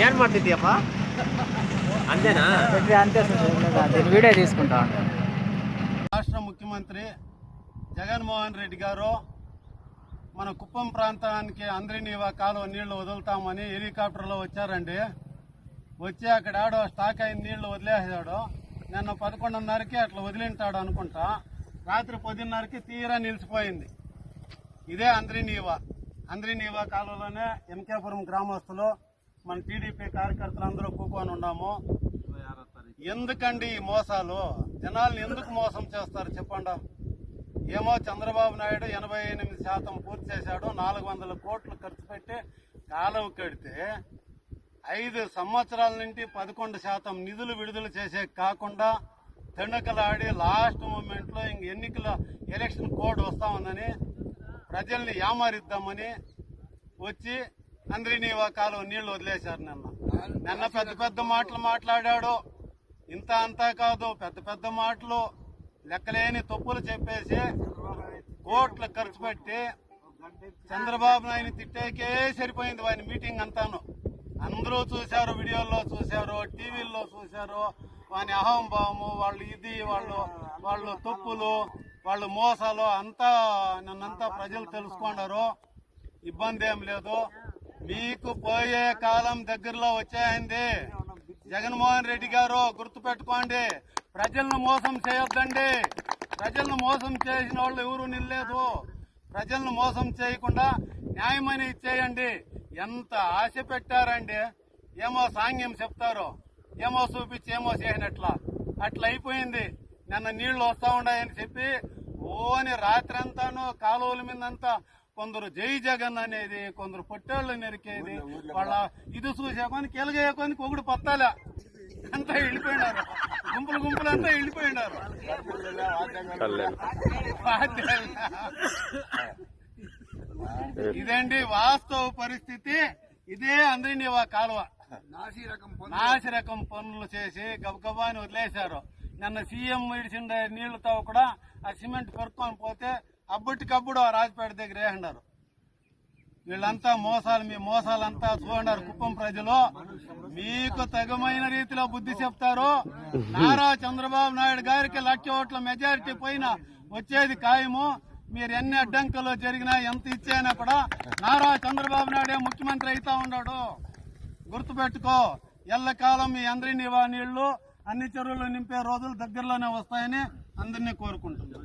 ಏನ್ ಮಾಡ್ತಿದ್ದೀಯಪ್ಪ? అంతేనా? అంతే సార్, వీడియో తీసుకుంటా ఉంటాను. రాష్ట్ర ముఖ్యమంత్రి జగన్మోహన్ రెడ్డి గారు మన కుప్పం ప్రాంతానికి అందరినీవా కాలువ నీళ్లు వదులుతామని హెలికాప్టర్లో వచ్చారండి. వచ్చి అక్కడ ఆడో స్టాక్ అయిన నీళ్లు వదిలేసాడు. నిన్న 11:30కి అట్లా వదిలింటాడు అనుకుంటా. రాత్రి 10:30కి తీరా నిలిచిపోయింది. ఇదే అందరినీవా కాలువలోనే ఎంకేపురం గ్రామస్తులు మన టీడీపీ కార్యకర్తలు అందరూ కూకొని ఉన్నాము. ఎందుకండి ఈ మోసాలు? జనాల్ని ఎందుకు మోసం చేస్తారు చెప్పండి. ఏమో చంద్రబాబు నాయుడు 88% పూర్తి చేశాడు, 400 కోట్లు ఖర్చు పెట్టి కాలువ కడితే 5 సంవత్సరాల నుండి 11% నిధులు విడుదల చేసే కాకుండా తెండకలాడి లాస్ట్ మూమెంట్ లో ఎన్నికల ఎలక్షన్ కోడ్ వస్తా ఉందని ప్రజల్ని యామారిద్దామని వచ్చి అందరినీవా కాలువ నీళ్లు వదిలేశారు. నిన్న పెద్ద మాటలు మాట్లాడాడు. ఇంత అంతా కాదు, పెద్ద మాటలు లెక్కలేని తప్పులు చెప్పేసి కోట్లు ఖర్చు పెట్టి చంద్రబాబు నాయుడు తిట్టేకే సరిపోయింది వాని మీటింగ్ అంతాను. అందరూ చూశారు, వీడియోల్లో చూశారు, టీవీల్లో చూశారు. వాని అహంభావము, వాళ్ళు తప్పులు, వాళ్ళు మోసాలు అంతా నన్నంతా ప్రజలు తెలుసుకున్నారు. ఇబ్బంది ఏం లేదు. మీకు పోయే కాలం దగ్గరలో వచ్చేయండి. జగన్మోహన్ రెడ్డి గారు గుర్తుపెట్టుకోండి, ప్రజలను మోసం చేయొద్దండి. ప్రజలను మోసం చేసిన వాళ్ళు ఎవరు నిల్లేదు. ప్రజలను మోసం చేయకుండా న్యాయమని ఇచ్చేయండి. ఎంత ఆశ పెట్టారండి. ఏమో సాంగ్యం చెప్తారు, ఏమో చూపించి ఏమో చేయనట్లా అట్లా అయిపోయింది. నిన్న నీళ్లు వస్తా ఉన్నాయని చెప్పి ఓని రాత్రి అంతాను కాలువల మీదంతా కొందరు జై జగన్ అనేది, కొందరు పొట్టేళ్లు నరికేది, వాళ్ళ ఇది చూసేకొని కెలగేయకొని ఒకడు పత్తాలే అంతా వెళ్ళిపోయినారు. గుంపులు అంతా వెళ్ళిపోయినారు. ఇదండి వాస్తవ పరిస్థితి. ఇదే అందరినీవా కాలువ నాసి రకం పనులు చేసి గబగబాని వదిలేశారు. నిన్న సీఎం ఇడిచిన నీళ్లతో కూడా ఆ సిమెంట్ పెరుక్కొని పోతే అబ్బటికప్పుడు ఆ రాజపేట దగ్గర వేసినారు. వీళ్ళంతా మోసాలు, మీ మోసాలంతా చూడన్నారు. కుప్పం ప్రజలు మీకు తగమైన రీతిలో బుద్ధి చెప్తారు. నారా చంద్రబాబు నాయుడు గారికి 1,00,000 ఓట్ల మెజారిటీ పైన వచ్చేది ఖాయము. మీరు ఎన్ని అడ్డంకులు జరిగినా ఎంత ఇచ్చేనా కూడా నారా చంద్రబాబు నాయుడే ముఖ్యమంత్రి అవుతా ఉన్నాడు. గుర్తుపెట్టుకో, ఎల్లకాలం మీ అందరినీవా నీళ్లు అన్ని చెరువులు నింపే రోజులు దగ్గరలోనే వస్తాయని అందరినీ కోరుకుంటున్నాం.